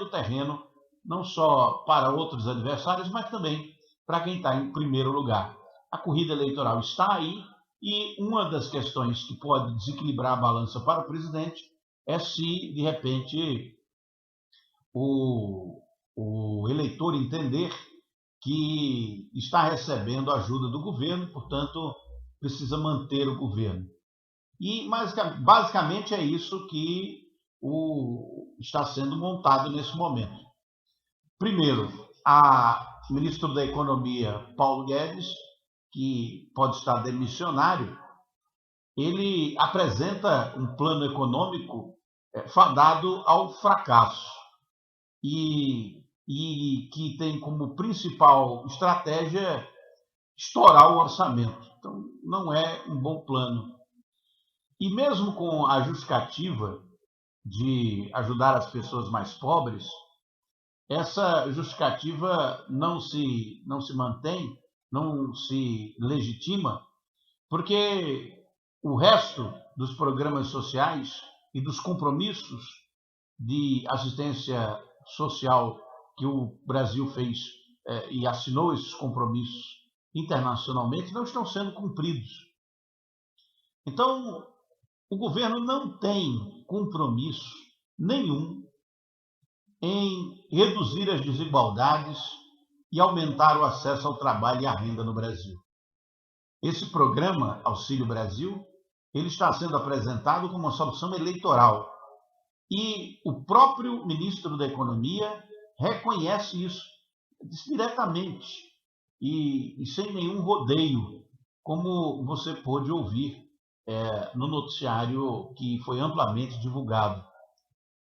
terreno, não só para outros adversários, mas também para quem está em primeiro lugar. A corrida eleitoral está aí E uma das questões que pode desequilibrar a balança para o presidente é se, de repente, o eleitor entender que está recebendo ajuda do governo, portanto, precisa manter o governo. E basicamente é isso que está sendo montado nesse momento. Primeiro, o ministro da Economia, Paulo Guedes, que pode estar demissionário, ele apresenta um plano econômico fadado ao fracasso e que tem como principal estratégia estourar o orçamento. Então, não é um bom plano. E mesmo com a justificativa de ajudar as pessoas mais pobres, essa justificativa não se mantém, não se legitima, porque o resto dos programas sociais e dos compromissos de assistência social que o Brasil fez e assinou esses compromissos internacionalmente não estão sendo cumpridos. Então, o governo não tem compromisso nenhum em reduzir as desigualdades e aumentar o acesso ao trabalho e à renda no Brasil. Esse programa, Auxílio Brasil, ele está sendo apresentado como uma solução eleitoral. E o próprio ministro da Economia reconhece isso diretamente e sem nenhum rodeio, como você pôde ouvir no noticiário que foi amplamente divulgado.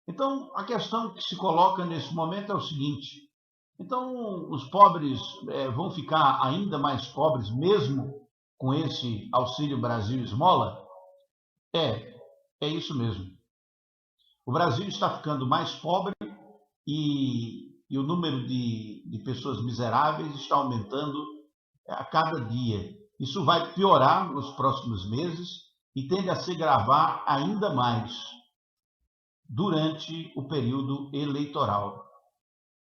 Então, a questão que se coloca nesse momento é o seguinte: então, os pobres vão ficar ainda mais pobres mesmo com esse Auxílio Brasil Esmola? É isso mesmo. O Brasil está ficando mais pobre e o número de pessoas miseráveis está aumentando a cada dia. Isso vai piorar nos próximos meses e tende a se agravar ainda mais durante o período eleitoral.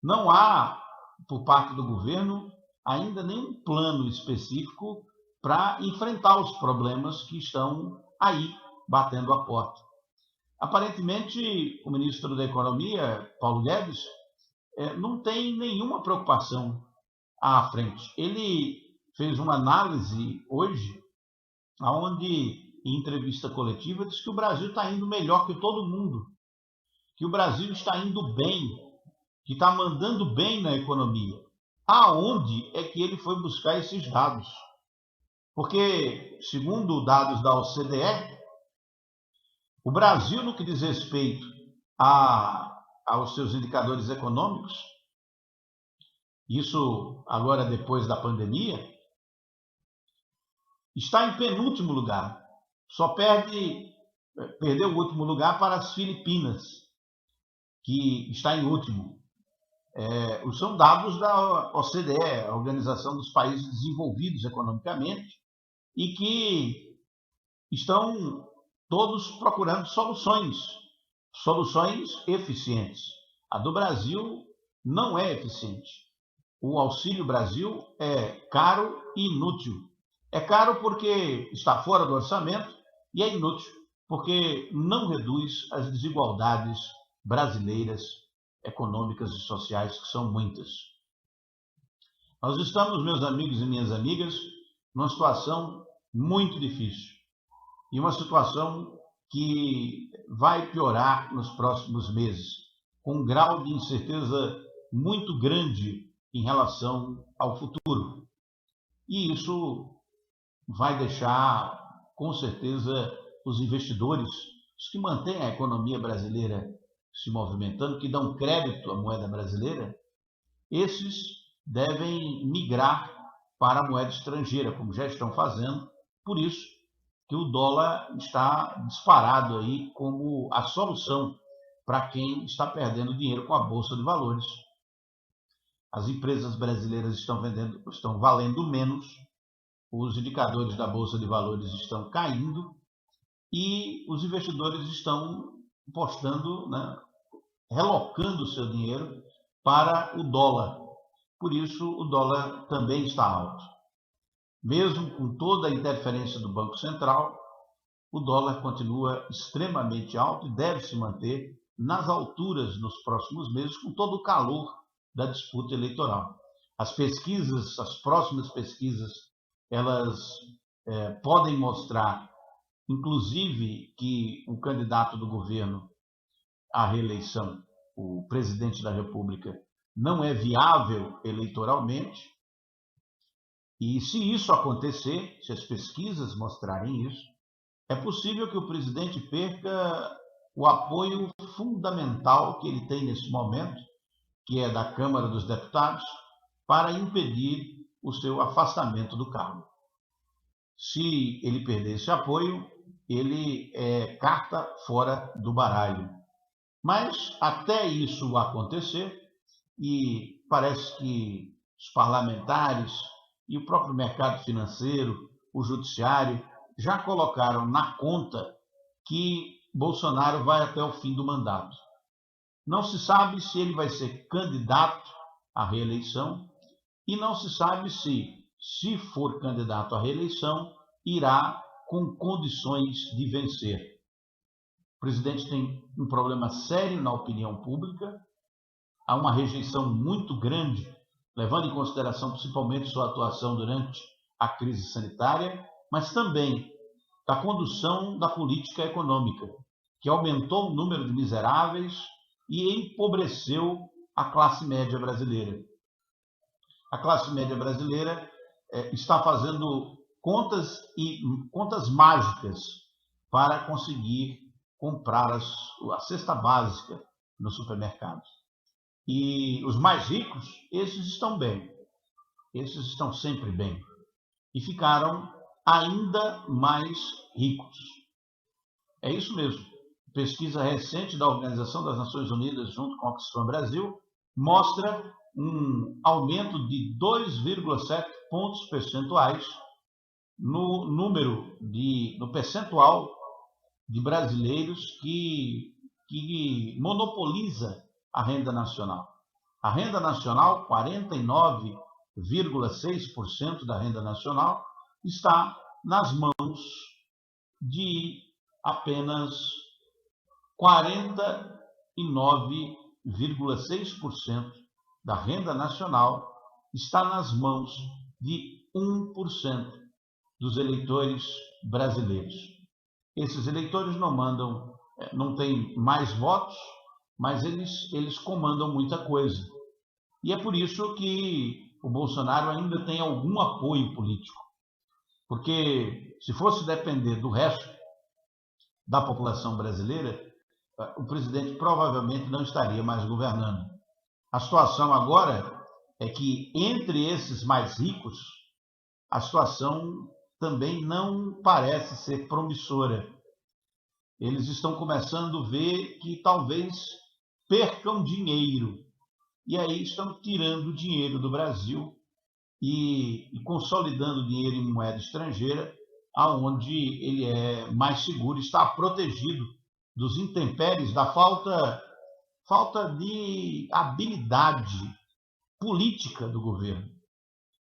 Não há, por parte do governo, ainda nenhum plano específico para enfrentar os problemas que estão aí batendo a porta. Aparentemente, o ministro da Economia, Paulo Guedes, não tem nenhuma preocupação à frente. Ele fez uma análise hoje, onde, em entrevista coletiva, disse que o Brasil está indo melhor que todo mundo, que o Brasil está indo bem, que está mandando bem na economia. Aonde é que ele foi buscar esses dados? Porque, segundo dados da OCDE, o Brasil, no que diz respeito aos seus indicadores econômicos, isso agora depois da pandemia, está em penúltimo lugar. Só perdeu o último lugar para as Filipinas, que está em último. São dados da OCDE, a Organização dos Países Desenvolvidos Economicamente, e que estão todos procurando soluções eficientes. A do Brasil não é eficiente. O Auxílio Brasil é caro e inútil. É caro porque está fora do orçamento e é inútil porque não reduz as desigualdades brasileiras, econômicas e sociais, que são muitas. Nós estamos, meus amigos e minhas amigas, numa situação muito difícil. E uma situação que vai piorar nos próximos meses, com um grau de incerteza muito grande em relação ao futuro. E isso vai deixar, com certeza, os investidores, os que mantêm a economia brasileira se movimentando, que dão crédito à moeda brasileira, esses devem migrar para a moeda estrangeira, como já estão fazendo. Por isso que o dólar está disparado aí como a solução para quem está perdendo dinheiro com a Bolsa de Valores. As empresas brasileiras estão valendo menos, os indicadores da Bolsa de Valores estão caindo e os investidores estão apostando, relocando o seu dinheiro para o dólar. Por isso, o dólar também está alto. Mesmo com toda a interferência do Banco Central, o dólar continua extremamente alto e deve se manter nas alturas nos próximos meses, com todo o calor da disputa eleitoral. As pesquisas, as próximas pesquisas, elas podem mostrar, inclusive, que o candidato do governo à reeleição, o presidente da República, não é viável eleitoralmente. E se isso acontecer, se as pesquisas mostrarem isso, é possível que o presidente perca o apoio fundamental que ele tem nesse momento, que é da Câmara dos Deputados, para impedir o seu afastamento do cargo. Se ele perder esse apoio, ele é carta fora do baralho. Mas até isso acontecer, e parece que os parlamentares e o próprio mercado financeiro, o judiciário, já colocaram na conta que Bolsonaro vai até o fim do mandato. Não se sabe se ele vai ser candidato à reeleição e não se sabe se for candidato à reeleição, irá com condições de vencer. O presidente tem um problema sério na opinião pública, há uma rejeição muito grande, levando em consideração principalmente sua atuação durante a crise sanitária, mas também da condução da política econômica, que aumentou o número de miseráveis e empobreceu a classe média brasileira. A classe média brasileira está fazendo contas mágicas para conseguir comprar a cesta básica no supermercado. E os mais ricos, esses estão bem, esses estão sempre bem, e ficaram ainda mais ricos. É isso mesmo. Pesquisa recente da Organização das Nações Unidas, junto com a Oxfam Brasil, mostra um aumento de 2,7 pontos percentuais no percentual de brasileiros que monopoliza a renda nacional. A renda nacional, 49,6% da renda nacional, está nas mãos de apenas 49,6% da renda nacional está nas mãos de 1% dos eleitores brasileiros. Esses eleitores não têm mais votos, mas eles comandam muita coisa. E é por isso que o Bolsonaro ainda tem algum apoio político. Porque se fosse depender do resto da população brasileira, o presidente provavelmente não estaria mais governando. A situação agora é que entre esses mais ricos, a situação também não parece ser promissora. Eles estão começando a ver que talvez percam dinheiro. E aí estão tirando dinheiro do Brasil e consolidando dinheiro em moeda estrangeira, aonde ele é mais seguro, está protegido dos intempéries, da falta de habilidade política do governo.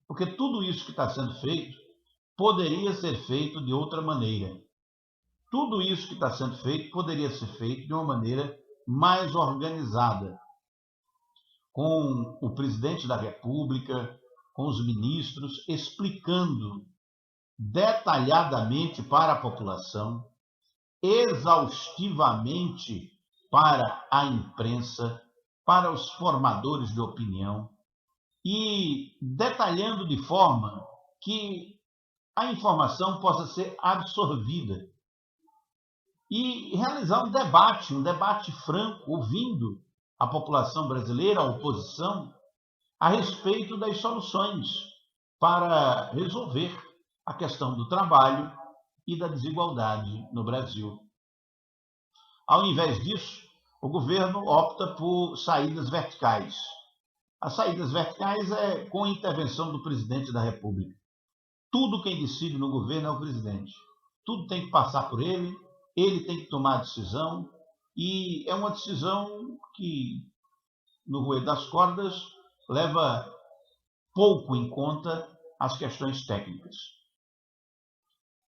Porque tudo isso que está sendo feito poderia ser feito de outra maneira. Tudo isso que está sendo feito poderia ser feito de uma maneira mais organizada, com o presidente da República, com os ministros, explicando detalhadamente para a população, exaustivamente para a imprensa, para os formadores de opinião, e detalhando de forma que a informação possa ser absorvida e realizar um debate franco, ouvindo a população brasileira, a oposição, a respeito das soluções para resolver a questão do trabalho e da desigualdade no Brasil. Ao invés disso, o governo opta por saídas verticais. As saídas verticais é com a intervenção do presidente da República. Tudo quem decide no governo é o presidente. Tudo tem que passar por ele tem que tomar a decisão, e é uma decisão que, no roer das cordas, leva pouco em conta as questões técnicas.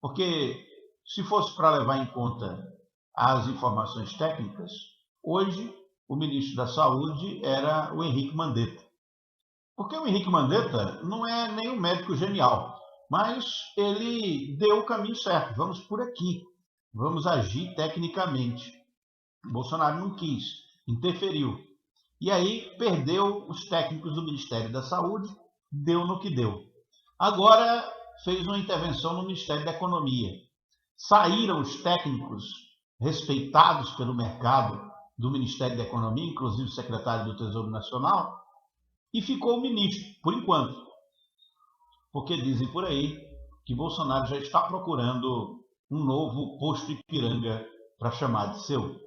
Porque se fosse para levar em conta as informações técnicas, hoje o ministro da Saúde era o Henrique Mandetta. Porque o Henrique Mandetta não é nenhum médico genial, mas ele deu o caminho certo. Vamos por aqui, vamos agir tecnicamente. O Bolsonaro não quis, interferiu. E aí perdeu os técnicos do Ministério da Saúde, deu no que deu. Agora fez uma intervenção no Ministério da Economia. Saíram os técnicos respeitados pelo mercado do Ministério da Economia, inclusive o secretário do Tesouro Nacional, e ficou o ministro, por enquanto. Porque dizem por aí que Bolsonaro já está procurando um novo posto Ipiranga para chamar de seu.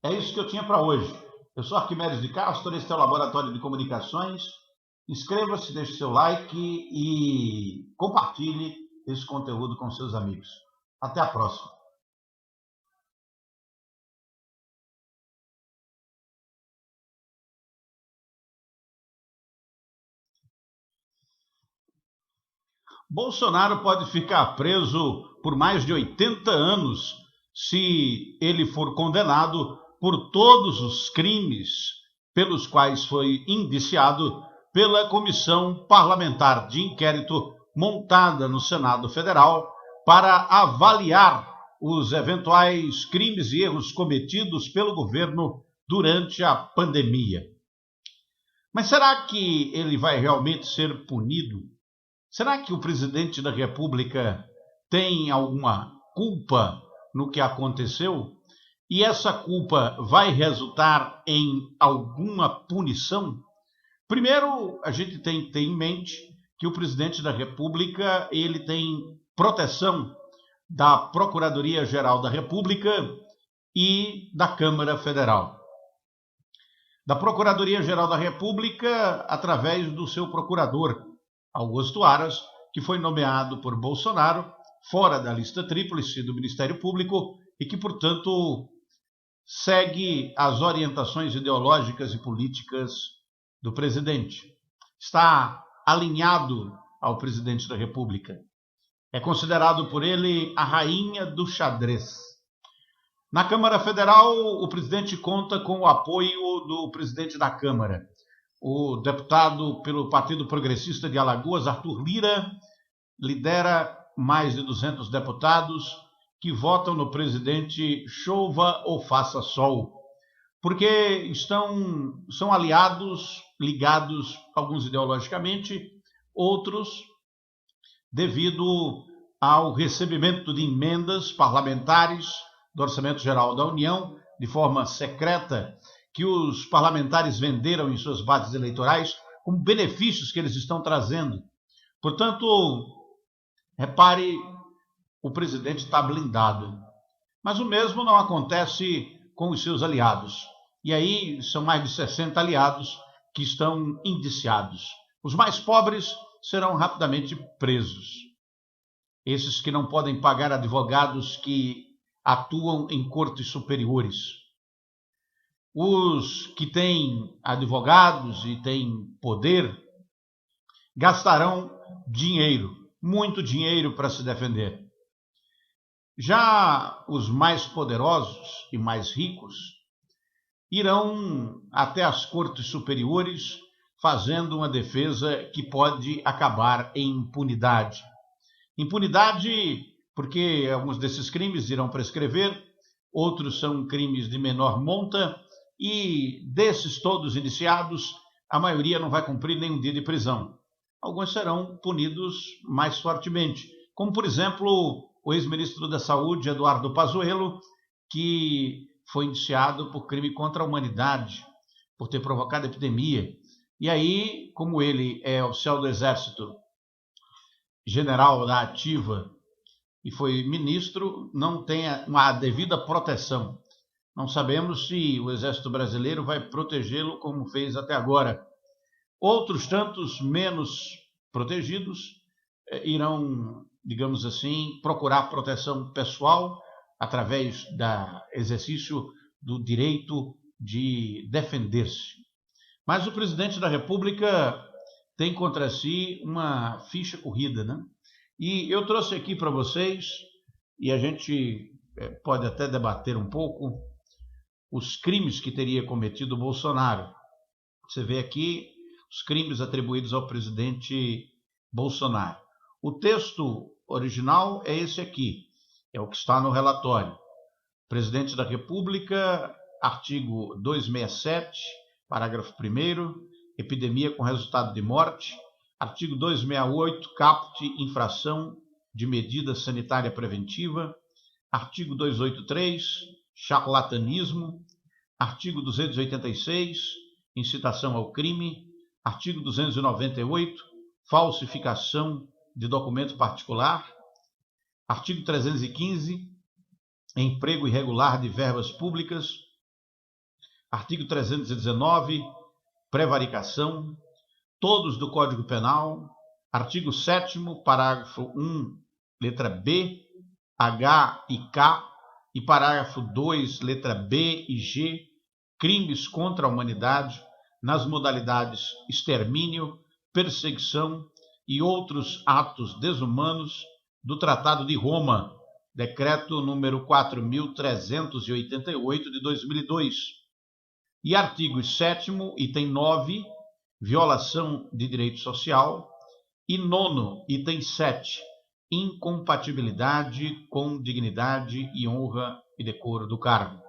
É isso que eu tinha para hoje. Eu sou Arquimedes de Castro, esse é o Laboratório de Comunicações. Inscreva-se, deixe seu like e compartilhe esse conteúdo com seus amigos. Até a próxima. Bolsonaro pode ficar preso por mais de 80 anos se ele for condenado por todos os crimes pelos quais foi indiciado pela Comissão Parlamentar de Inquérito montada no Senado Federal para avaliar os eventuais crimes e erros cometidos pelo governo durante a pandemia. Mas será que ele vai realmente ser punido? Será que o presidente da República tem alguma culpa no que aconteceu? E essa culpa vai resultar em alguma punição? Primeiro, a gente tem que ter em mente que o presidente da República ele tem proteção da Procuradoria-Geral da República e da Câmara Federal. Da Procuradoria-Geral da República, através do seu procurador, Augusto Aras, que foi nomeado por Bolsonaro, fora da lista tríplice do Ministério Público e que, portanto, segue as orientações ideológicas e políticas do presidente. Está alinhado ao presidente da República. É considerado por ele a rainha do xadrez. Na Câmara Federal, o presidente conta com o apoio do presidente da Câmara, o deputado pelo Partido Progressista de Alagoas, Arthur Lira, lidera mais de 200 deputados que votam no presidente chova ou faça sol, porque são aliados, ligados, alguns ideologicamente, outros devido ao recebimento de emendas parlamentares do Orçamento Geral da União, de forma secreta, que os parlamentares venderam em suas bases eleitorais como benefícios que eles estão trazendo. Portanto, repare, o presidente está blindado. Mas o mesmo não acontece com os seus aliados. E aí são mais de 60 aliados que estão indiciados. Os mais pobres serão rapidamente presos. Esses que não podem pagar advogados que atuam em cortes superiores. Os que têm advogados e têm poder gastarão dinheiro, muito dinheiro para se defender. Já os mais poderosos e mais ricos irão até as cortes superiores fazendo uma defesa que pode acabar em impunidade. Impunidade porque alguns desses crimes irão prescrever, outros são crimes de menor monta, e desses todos iniciados, a maioria não vai cumprir nenhum dia de prisão. Alguns serão punidos mais fortemente, como, por exemplo, o ex-ministro da Saúde, Eduardo Pazuello, que foi indiciado por crime contra a humanidade, por ter provocado epidemia. E aí, como ele é oficial do Exército, general da ativa, e foi ministro, não tem uma devida proteção. Não sabemos se o Exército Brasileiro vai protegê-lo como fez até agora. Outros tantos menos protegidos irão, digamos assim, procurar proteção pessoal através do exercício do direito de defender-se. Mas o presidente da República tem contra si uma ficha corrida, né? E eu trouxe aqui para vocês, e a gente pode até debater um pouco, os crimes que teria cometido o Bolsonaro. Você vê aqui os crimes atribuídos ao presidente Bolsonaro. O texto original é esse aqui, é o que está no relatório. Presidente da República, artigo 267, parágrafo 1º, epidemia com resultado de morte. Artigo 268, caput, infração de medida sanitária preventiva. Artigo 283, charlatanismo. Artigo 286, incitação ao crime. Artigo 298, falsificação de documento particular. Artigo 315, emprego irregular de verbas públicas. Artigo 319, prevaricação. Todos do Código Penal. Artigo 7º, parágrafo 1, letra B, H e K, e parágrafo 2, letra B e G, crimes contra a humanidade nas modalidades extermínio, perseguição e outros atos desumanos do Tratado de Roma, decreto número 4.388 de 2002. E artigo 7º, item 9, violação de direito social, e 9º, item 7, incompatibilidade com dignidade e honra e decoro do cargo.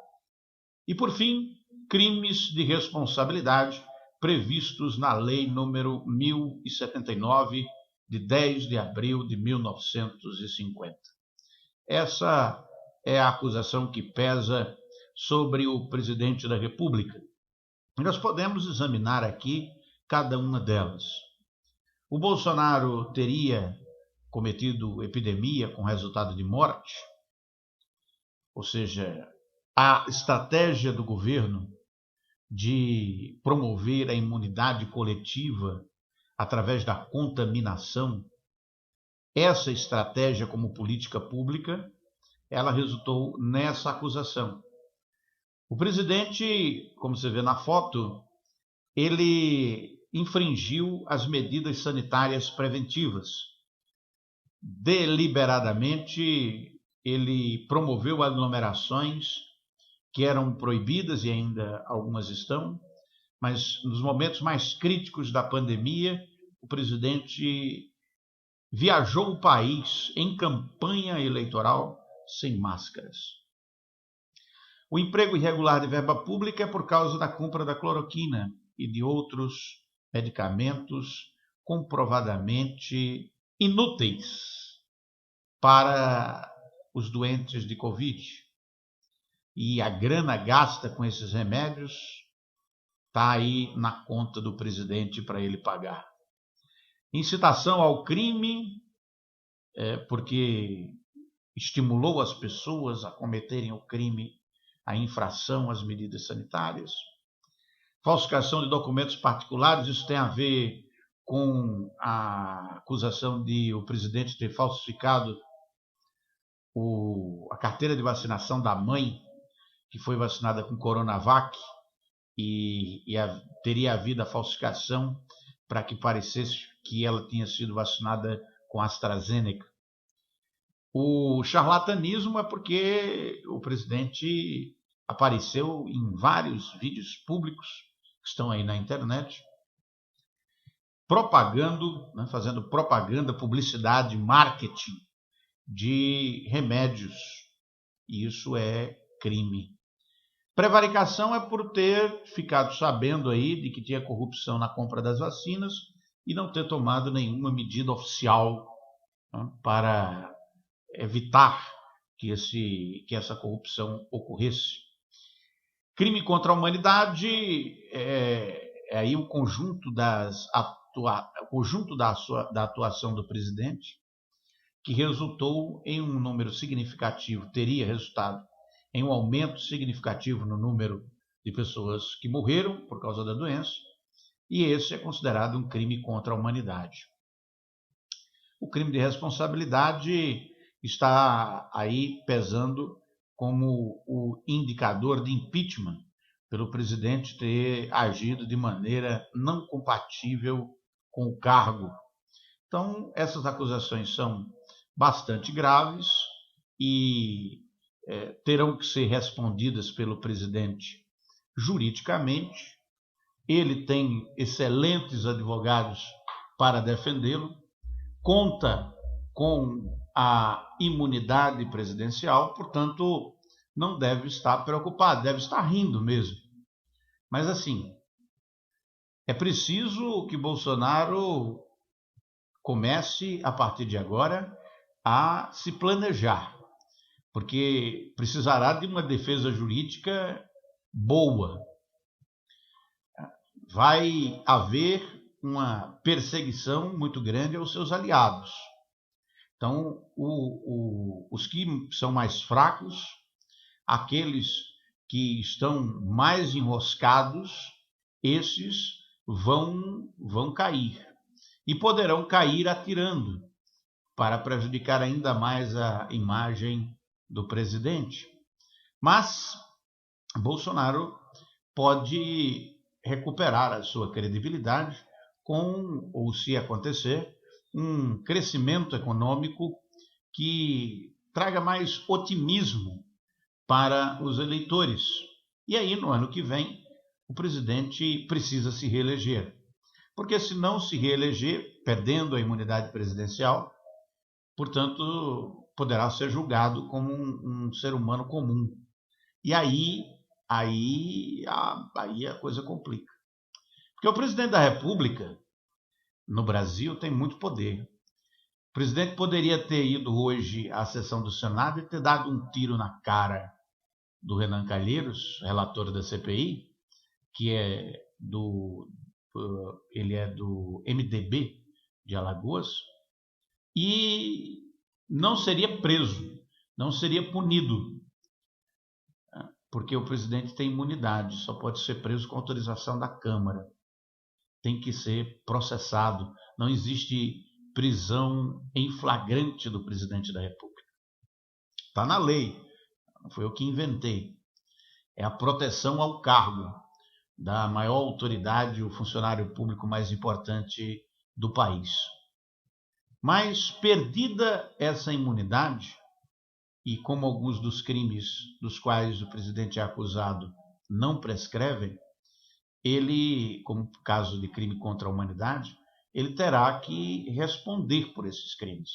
E, por fim, crimes de responsabilidade previstos na Lei número 1079, de 10 de abril de 1950. Essa é a acusação que pesa sobre o presidente da República. Nós podemos examinar aqui cada uma delas. O Bolsonaro teria cometido epidemia com resultado de morte? Ou seja, a estratégia do governo de promover a imunidade coletiva através da contaminação, essa estratégia como política pública, ela resultou nessa acusação. O presidente, como você vê na foto, ele infringiu as medidas sanitárias preventivas. Deliberadamente, ele promoveu aglomerações que eram proibidas e ainda algumas estão, mas nos momentos mais críticos da pandemia, o presidente viajou o país em campanha eleitoral sem máscaras. O emprego irregular de verba pública é por causa da compra da cloroquina e de outros medicamentos comprovadamente inúteis para os doentes de Covid. E a grana gasta com esses remédios está aí na conta do presidente para ele pagar. Incitação ao crime, porque estimulou as pessoas a cometerem o crime, a infração às medidas sanitárias. Falsificação de documentos particulares, isso tem a ver com a acusação de o presidente ter falsificado a carteira de vacinação da mãe, que foi vacinada com Coronavac, e teria havido a falsificação para que parecesse que ela tinha sido vacinada com AstraZeneca. O charlatanismo é porque o presidente apareceu em vários vídeos públicos que estão aí na internet, fazendo propaganda, publicidade, marketing de remédios. E isso é crime. Prevaricação é por ter ficado sabendo aí de que tinha corrupção na compra das vacinas e não ter tomado nenhuma medida oficial para evitar que essa corrupção ocorresse. Crime contra a humanidade é aí o conjunto da atuação do presidente, que resultou em um número significativo, teria resultado em um aumento significativo no número de pessoas que morreram por causa da doença, e esse é considerado um crime contra a humanidade. O crime de responsabilidade está aí pesando como o indicador de impeachment, pelo presidente ter agido de maneira não compatível com o cargo. Então, essas acusações são bastante graves e terão que ser respondidas pelo presidente juridicamente. Ele tem excelentes advogados para defendê-lo, conta com a imunidade presidencial, portanto, não deve estar preocupado, deve estar rindo mesmo. Mas, assim, é preciso que Bolsonaro comece, a partir de agora, a se planejar, porque precisará de uma defesa jurídica boa. Vai haver uma perseguição muito grande aos seus aliados. Então, os que são mais fracos, aqueles que estão mais enroscados, esses vão cair. E poderão cair atirando, para prejudicar ainda mais a imagem do presidente. Mas Bolsonaro pode recuperar a sua credibilidade com, ou se acontecer, um crescimento econômico que traga mais otimismo para os eleitores. E aí, no ano que vem, o presidente precisa se reeleger. Porque se não se reeleger, perdendo a imunidade presidencial, portanto, poderá ser julgado como um ser humano comum. E aí a coisa complica. Porque o presidente da República, no Brasil, tem muito poder. O presidente poderia ter ido hoje à sessão do Senado e ter dado um tiro na cara do Renan Calheiros, relator da CPI, que ele é do MDB de Alagoas, e não seria preso, não seria punido, porque o presidente tem imunidade, só pode ser preso com autorização da Câmara. Tem que ser processado. Não existe prisão em flagrante do presidente da República. Está na lei, não foi eu que inventei. É a proteção ao cargo da maior autoridade, o funcionário público mais importante do país. Mas, perdida essa imunidade, e como alguns dos crimes dos quais o presidente é acusado não prescrevem, ele, como caso de crime contra a humanidade, ele terá que responder por esses crimes.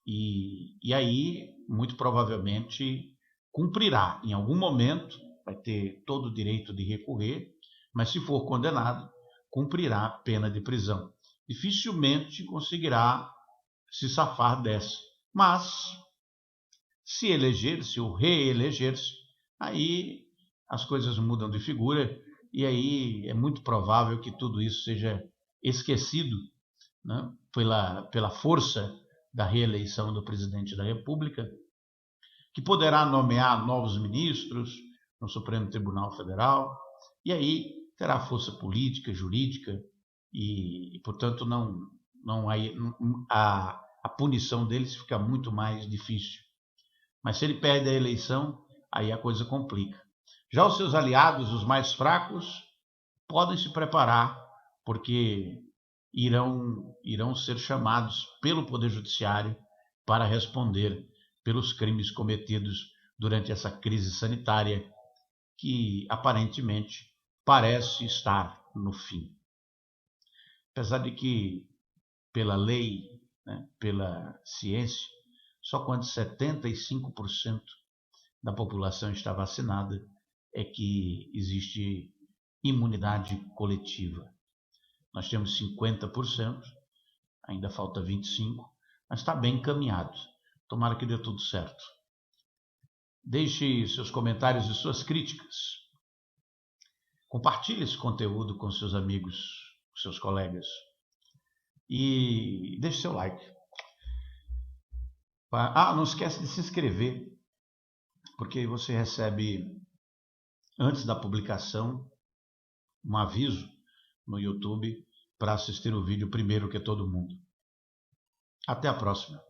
E aí, muito provavelmente, cumprirá. Em algum momento, vai ter todo o direito de recorrer, mas se for condenado, cumprirá a pena de prisão. Dificilmente conseguirá se safar dessa. Mas, se eleger-se ou reeleger-se, aí as coisas mudam de figura e aí é muito provável que tudo isso seja esquecido, né, pela força da reeleição do presidente da República, que poderá nomear novos ministros no Supremo Tribunal Federal, e aí terá força política, jurídica, e portanto, a punição deles fica muito mais difícil. Mas se ele perde a eleição, aí a coisa complica. Já os seus aliados, os mais fracos, podem se preparar, porque irão ser chamados pelo Poder Judiciário para responder pelos crimes cometidos durante essa crise sanitária, que aparentemente parece estar no fim. Apesar de que, pela lei, né, pela ciência, só quando 75% da população está vacinada é que existe imunidade coletiva. Nós temos 50%, ainda falta 25%, mas está bem encaminhado. Tomara que dê tudo certo. Deixe seus comentários e suas críticas. Compartilhe esse conteúdo com seus amigos, com seus colegas. E deixe seu like. Não esquece de se inscrever, porque você recebe, antes da publicação, um aviso no YouTube para assistir o vídeo primeiro que todo mundo. Até a próxima.